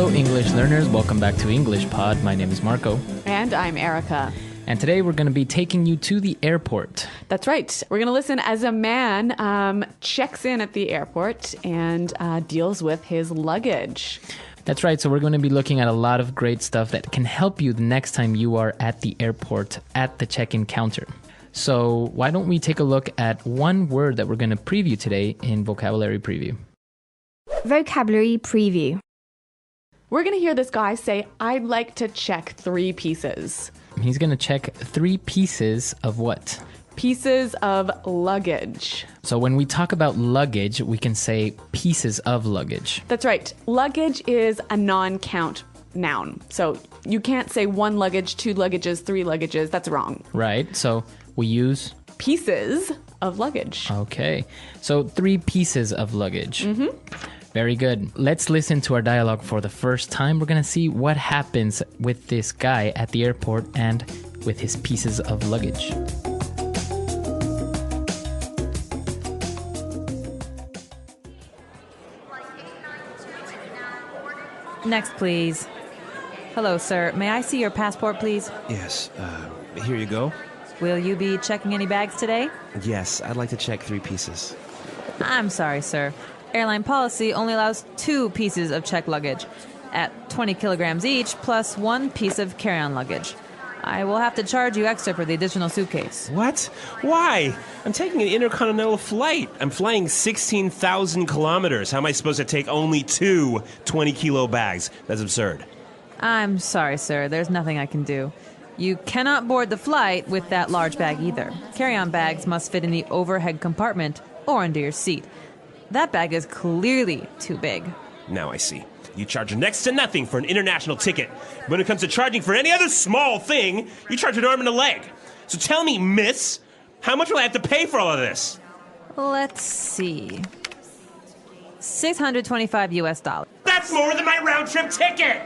Hello, English learners. Welcome back to English Pod. My name is Marco. And I'm Erica. And today we're going to be taking you to the airport. That's right. We're going to listen as a man checks in at the airport and deals with his luggage. That's right. So we're going to be looking at a lot of great stuff that can help you the next time you are at the airport at the check-in counter. So why don't we take a look at one word that we're going to preview today in Vocabulary Preview. Vocabulary Preview. We're going to hear this guy say, I'd like to check 3 pieces. He's going to check 3 pieces of what? Pieces of luggage. So when we talk about luggage, we can say pieces of luggage. That's right. Luggage is a non-count noun. So you can't say 1 luggage, 2 luggages, 3 luggages. That's wrong. Right. So we use pieces of luggage. Okay. So 3 pieces of luggage. Mm-hmm. Very good. Let's listen to our dialogue for the first time. We're going to see what happens with this guy at the airport and with his pieces of luggage. Next, please. Hello, sir. May I see your passport, please? Yes, here you go. Will you be checking any bags today? Yes, I'd like to check 3 pieces. I'm sorry, sir. Airline policy only allows 2 pieces of checked luggage at 20 kilograms each, plus 1 piece of carry-on luggage. I will have to charge you extra for the additional suitcase. What? Why? I'm taking an intercontinental flight. I'm flying 16,000 kilometers. How am I supposed to take only 2 20-kilo bags? That's absurd. I'm sorry, sir. There's nothing I can do. You cannot board the flight with that large bag either. Carry-on bags must fit in the overhead compartment or under your seat. That bag is clearly too big. Now I see. You charge next to nothing for an international ticket. When it comes to charging for any other small thing, you charge an arm and a leg. So tell me, miss, how much will I have to pay for all of this? Let's see. $625 US. That's more than my round-trip ticket!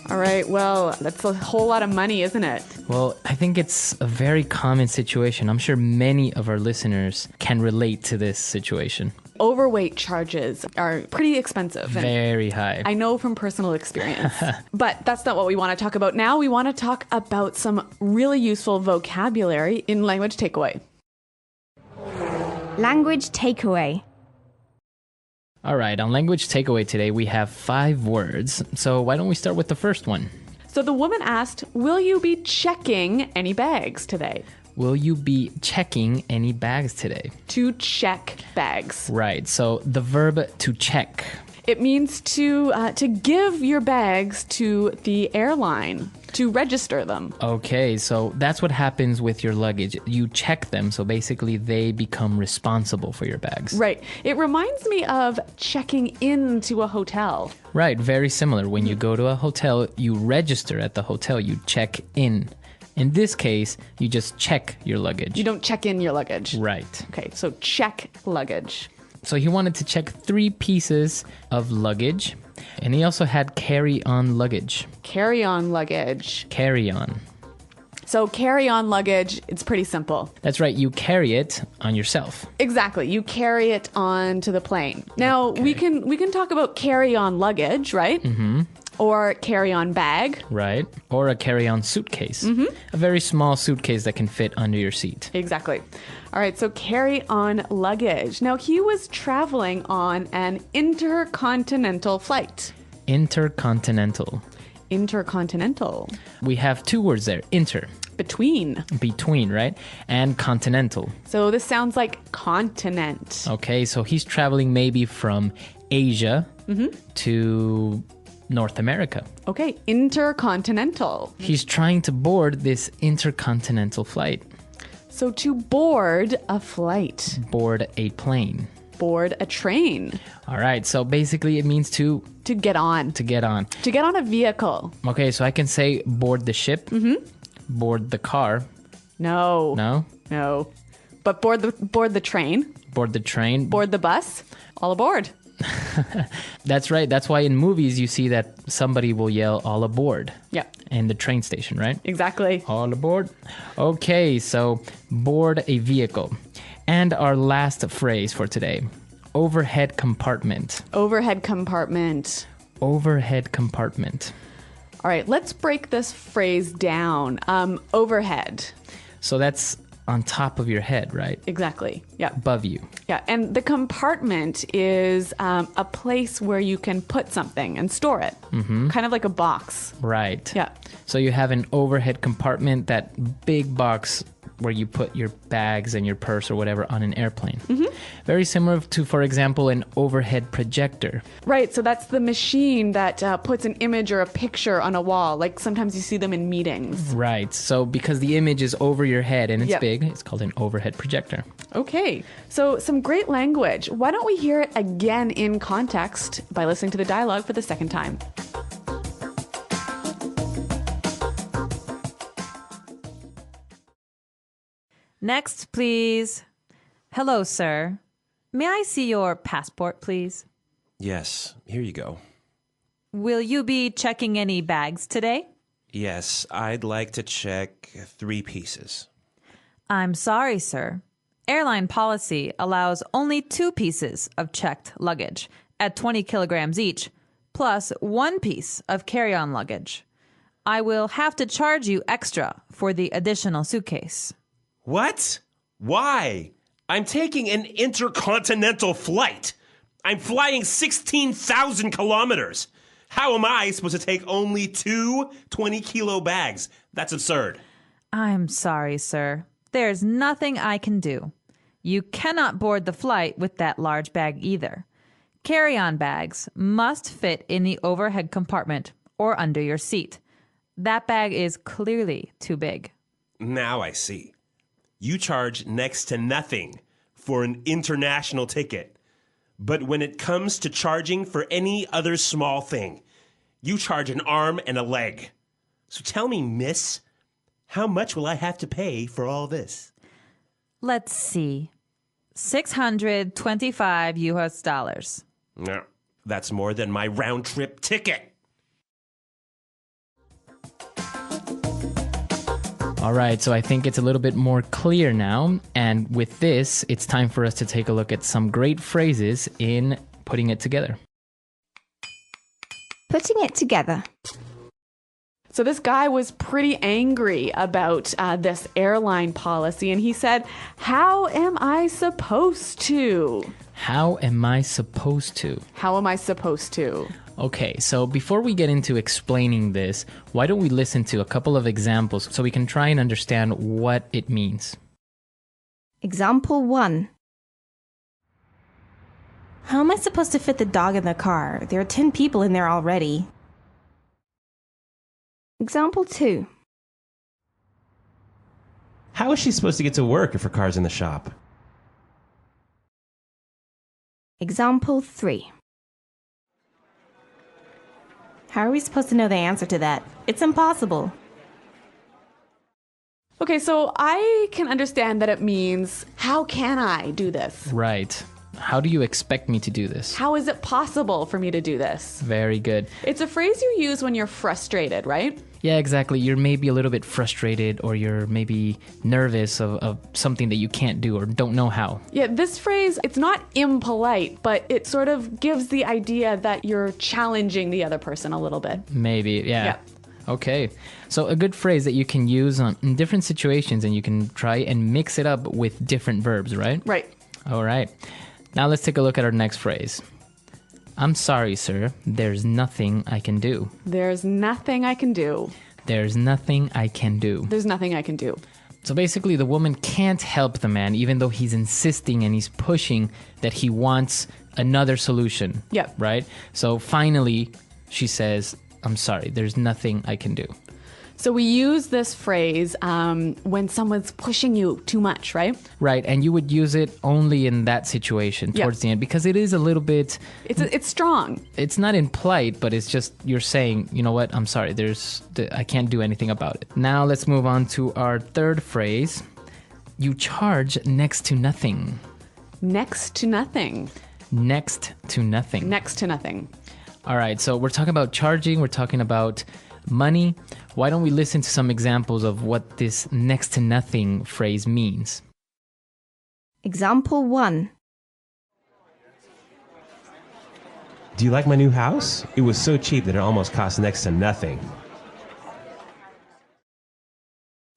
All right, well, that's a whole lot of money, isn't it? Well, I think it's a very common situation. I'm sure many of our listeners can relate to this situation. Overweight charges are pretty expensive. Very high. I know from personal experience. But that's not what we want to talk about now. We want to talk about some really useful vocabulary in Language Takeaway. Language Takeaway. All right, on Language Takeaway today, we have 5 words. So why don't we start with the first one? So the woman asked, will you be checking any bags today? Will you be checking any bags today? To check bags. Right, so the verb to check. It means to give your bags to the airline, to register them. Okay, so that's what happens with your luggage. You check them, so basically they become responsible for your bags. Right. It reminds me of checking into a hotel. Right, very similar. When you go to a hotel, you register at the hotel, you check in. In this case, you just check your luggage. You don't check in your luggage. Right. Okay, so check luggage. So he wanted to check 3 pieces of luggage, and he also had carry-on luggage. Carry-on luggage. Carry-on. So carry-on luggage, it's pretty simple. That's right, you carry it on yourself. Exactly, you carry it onto the plane. Now, Okay. we can talk about carry-on luggage, right? Mm-hmm. Or carry-on bag. Right, or a carry-on suitcase. Mm-hmm. A very small suitcase that can fit under your seat. Exactly. All right, so carry-on luggage. Now, he was traveling on an intercontinental flight. Intercontinental. Intercontinental. We have 2 words there, inter, Between. between, right? And continental. So this sounds like continent. Okay, so he's traveling maybe from Asia to North America. Okay, intercontinental. He's trying to board this intercontinental flight. So to board a flight, Board a plane. board a train, All right, so basically it means to to get on, get on. to get on a vehicle. Okay, so I can say board the ship, board the car. No, No? But board the train, Board the train. board the bus, all aboard. That's right. That's why in movies you see that somebody will yell all aboard. Yeah, In the train station, right? exactly. All aboard. Okay, so board a vehicle. And our last phrase for today, overhead compartment. Overhead compartment. Overhead compartment. All right, let's break this phrase down. Overhead. So that's on top of your head, right? Exactly. Yeah. Above you. Yeah. And the compartment is a place where you can put something and store it. Mm-hmm. Kind of like a box. Right. Yeah. So you have an overhead compartment, that big box where you put your bags and your purse or whatever on an airplane. Mm-hmm. Very similar to, for example, an overhead projector. Right. So that's the machine that puts an image or a picture on a wall. Like sometimes you see them in meetings. Right. So because the image is over your head and it's Yep. big, it's called an overhead projector. Okay. So some great language. Why don't we hear it again in context by listening to the dialogue for the second time? Next, please. Hello, sir. May I see your passport, please? Yes, here you go. Will you be checking any bags today? Yes, I'd like to check 3 pieces. I'm sorry, sir. Airline policy allows only 2 pieces of checked luggage at 20 kilograms each, plus 1 piece of carry-on luggage. I will have to charge you extra for the additional suitcase. What? Why? I'm taking an intercontinental flight. I'm flying 16,000 kilometers. How am I supposed to take only 2 20-kilo bags? That's absurd. I'm sorry, sir. There's nothing I can do. You cannot board the flight with that large bag either. Carry-on bags must fit in the overhead compartment or under your seat. That bag is clearly too big. Now I see. You charge next to nothing for an international ticket. But when it comes to charging for any other small thing, you charge an arm and a leg. So tell me, miss, how much will I have to pay for all this? Let's see. $625 US. No, that's more than my round-trip ticket. All right, so I think it's a little bit more clear now. And with this, it's time for us to take a look at some great phrases in putting it together. Putting it together. So this guy was pretty angry about this airline policy, and he said, "How am I supposed to? How am I supposed to? How am I supposed to?" Okay, so before we get into explaining this, why don't we listen to a couple of examples so we can try and understand what it means? Example 1. How am I supposed to fit the dog in the car? There are 10 people in there already. Example 2. How is she supposed to get to work if her car's in the shop? Example 3. How are we supposed to know the answer to that? It's impossible. Okay, so I can understand that it means, how can I do this? Right. How do you expect me to do this? How is it possible for me to do this? Very good. It's a phrase you use when you're frustrated, right? Yeah, exactly. You're maybe a little bit frustrated or you're maybe nervous of something that you can't do or don't know how. Yeah, this phrase, it's not impolite, but it sort of gives the idea that you're challenging the other person a little bit. Maybe, yeah. Yeah. Okay. So a good phrase that you can use in different situations and you can try and mix it up with different verbs, right? Right. All right. Now let's take a look at our next phrase. I'm sorry, sir. There's nothing I can do. There's nothing I can do. There's nothing I can do. There's nothing I can do. So basically, the woman can't help the man, even though he's insisting and he's pushing that he wants another solution. Yep. Right? So finally, she says, I'm sorry, there's nothing I can do. So we use this phrase when someone's pushing you too much, right? Right, and you would use it only in that situation Yep. towards the end because it is a little bit, It's strong. it's not impolite, but it's just you're saying, you know what, I'm sorry, I can't do anything about it. Now let's move on to our third phrase. You charge next to nothing. Next to nothing. Next to nothing. Next to nothing. All right, so we're talking about charging, we're talking about money. Why don't we listen to some examples of what this next to nothing phrase means? Example 1. Do you like my new house? It was so cheap that it almost cost next to nothing.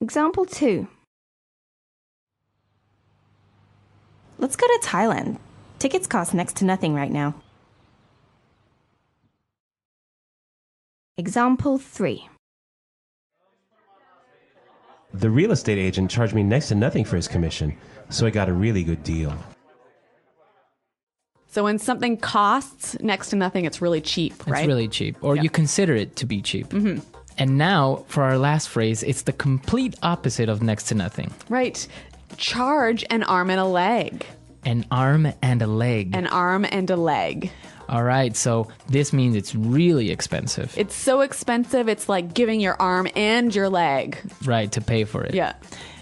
Example 2. Let's go to Thailand. Tickets cost next to nothing right now. Example 3. The real estate agent charged me next to nothing for his commission, so I got a really good deal. So when something costs next to nothing, it's really cheap, right? It's really cheap, or you consider it to be cheap. And now, for our last phrase, it's the complete opposite of next to nothing. Right. Charge an arm and a leg. An arm and a leg. An arm and a leg. All right, so this means it's really expensive. It's so expensive, it's like giving your arm and your leg. Right, to pay for it. Yeah.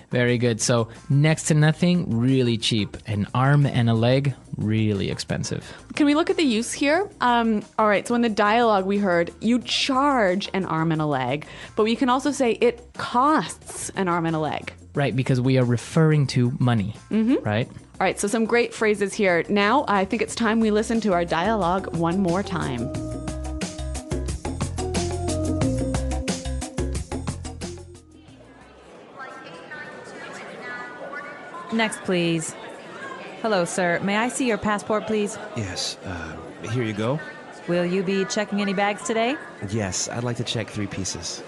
Very good. So next to nothing, really cheap. An arm and a leg, really expensive. Can we look at the use here? All right, so in the dialogue we heard, you charge an arm and a leg, but we can also say it costs an arm and a leg. Right, because we are referring to money, right? All right, so some great phrases here. Now I think it's time we listen to our dialogue one more time. Next, please. Hello, sir. May I see your passport, please? Yes, here you go. Will you be checking any bags today? Yes, I'd like to check 3 pieces.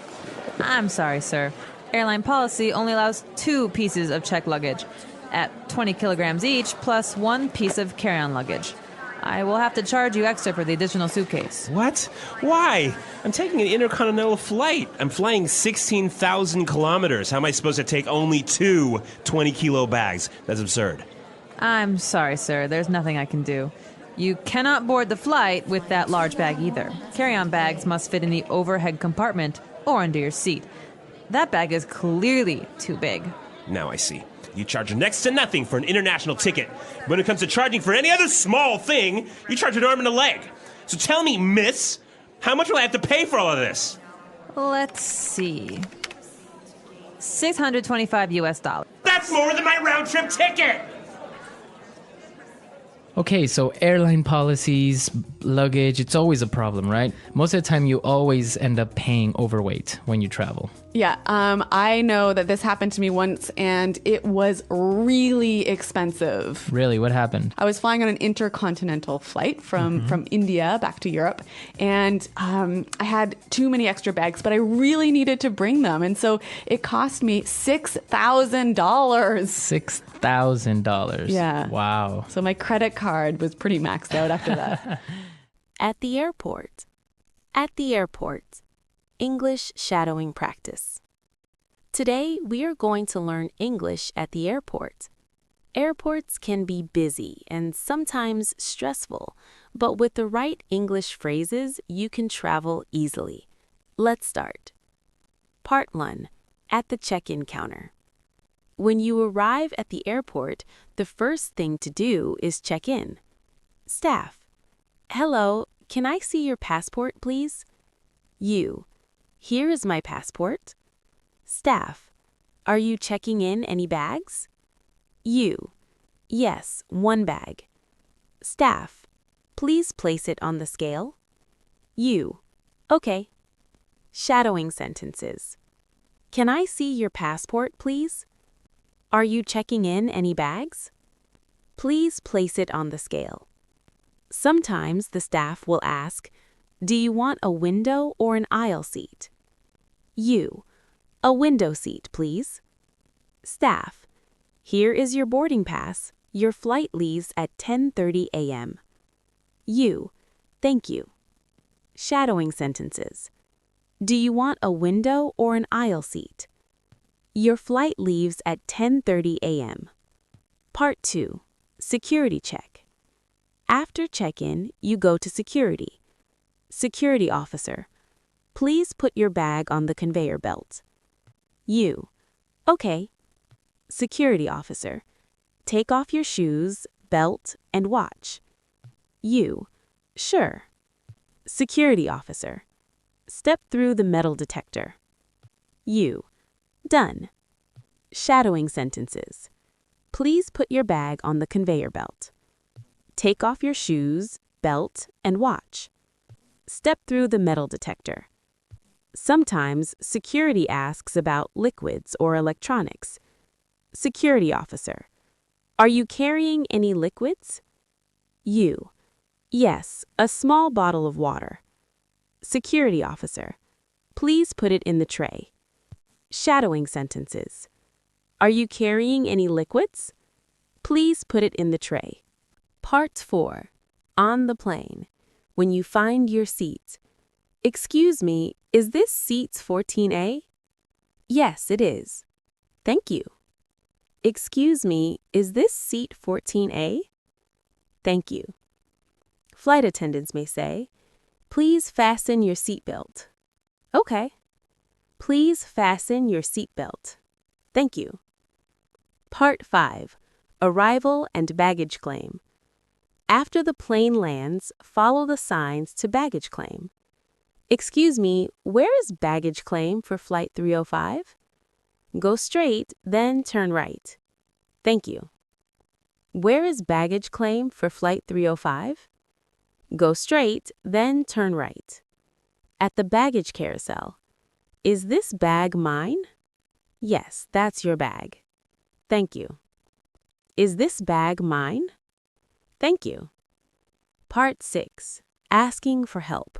I'm sorry, sir. Airline policy only allows 2 pieces of checked luggage at 20 kilograms each, plus 1 piece of carry-on luggage. I will have to charge you extra for the additional suitcase. What? Why? I'm taking an intercontinental flight. I'm flying 16,000 kilometers. How am I supposed to take only 2 20-kilo bags? That's absurd. I'm sorry, sir. There's nothing I can do. You cannot board the flight with that large bag either. Carry-on bags must fit in the overhead compartment or under your seat. That bag is clearly too big. Now I see. You charge next to nothing for an international ticket. When it comes to charging for any other small thing, you charge an arm and a leg. So tell me, miss, how much will I have to pay for all of this? Let's see. $625 US. That's more than my round-trip ticket! Okay, so airline policies, luggage, it's always a problem, right? Most of the time you always end up paying overweight when you travel. Yeah, I know that this happened to me once, and it was really expensive. Really, what happened? I was flying on an intercontinental flight from India back to Europe, and I had too many extra bags, but I really needed to bring them, and so it cost me $6,000. $6,000. Yeah. Wow. So my credit card was pretty maxed out after that. At the airport. At the airport. English shadowing practice. Today, we are going to learn English at the airport. Airports can be busy and sometimes stressful, but with the right English phrases, you can travel easily. Let's start. Part 1. At the check-in counter. When you arrive at the airport, the first thing to do is check in. Staff. Hello, can I see your passport, please? You. Here is my passport. Staff. Are you checking in any bags? You. Yes, 1 bag. Staff. Please place it on the scale. You. Okay. Shadowing sentences. Can I see your passport, please? Are you checking in any bags? Please place it on the scale. Sometimes the staff will ask, do you want a window or an aisle seat? You. A window seat, please. Staff. Here is your boarding pass. Your flight leaves at 10:30 a.m. You. Thank you. Shadowing sentences. Do you want a window or an aisle seat? Your flight leaves at 10:30 a.m. Part 2. Security check. After check-in, you go to security. Security officer. Please put your bag on the conveyor belt. You. Okay. Security officer. Take off your shoes, belt, and watch. You. Sure. Security officer. Step through the metal detector. You. Done. Shadowing sentences. Please put your bag on the conveyor belt. Take off your shoes, belt, and watch. Step through the metal detector. Sometimes security asks about liquids or electronics. Security officer: Are you carrying any liquids? You: Yes, a small bottle of water. Security officer: Please put it in the tray. Shadowing sentences: Are you carrying any liquids? Please put it in the tray. Part 4. On the plane. When you find your seat. Excuse me, is this seats 14A? Yes, it is. Thank you. Excuse me, is this seat 14A? Thank you. Flight attendants may say, Please fasten your seatbelt. Okay. Please fasten your seatbelt. Thank you. Part 5. Arrival and baggage claim. After the plane lands, follow the signs to baggage claim. Excuse me, where is baggage claim for Flight 305? Go straight, then turn right. Thank you. Where is baggage claim for Flight 305? Go straight, then turn right. At the baggage carousel. Is this bag mine? Yes, that's your bag. Thank you. Is this bag mine? Thank you. Part 6. Asking for help.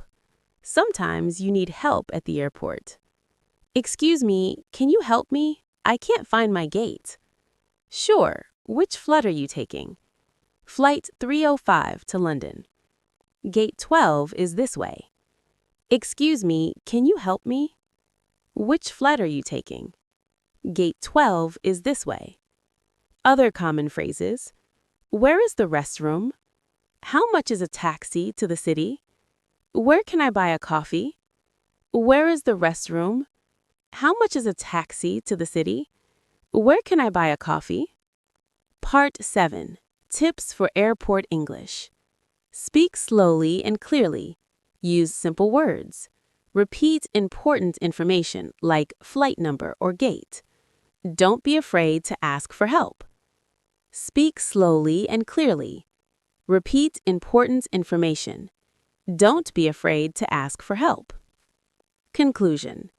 Sometimes you need help at the airport. Excuse me, can you help me? I can't find my gate. Sure. Which flight are you taking? Flight 305 to London. Gate 12 is this way. Excuse me, can you help me? Which flight are you taking? Gate 12 is this way. Other common phrases. Where is the restroom? How much is a taxi to the city? Where can I buy a coffee? Where is the restroom? How much is a taxi to the city? Where can I buy a coffee? Part 7. Tips for Airport English. Speak slowly and clearly. Use simple words. Repeat important information like flight number or gate. Don't be afraid to ask for help. Speak slowly and clearly. Repeat important information. Don't be afraid to ask for help. Conclusion.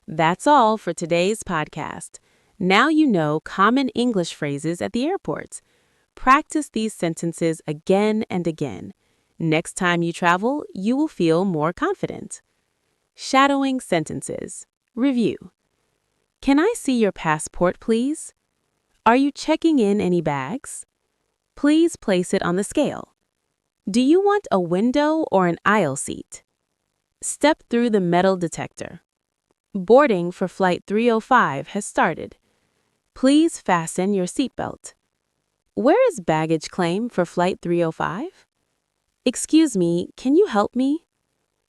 That's all for today's podcast. Now you know common English phrases at the airport. Practice these sentences again and again. Next time you travel, you will feel more confident. Shadowing sentences. Review. Can I see your passport, please? Are you checking in any bags? Please place it on the scale. Do you want a window or an aisle seat? Step through the metal detector. Boarding for Flight 305 has started. Please fasten your seatbelt. Where is baggage claim for Flight 305? Excuse me, can you help me?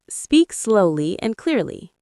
Speak slowly and clearly.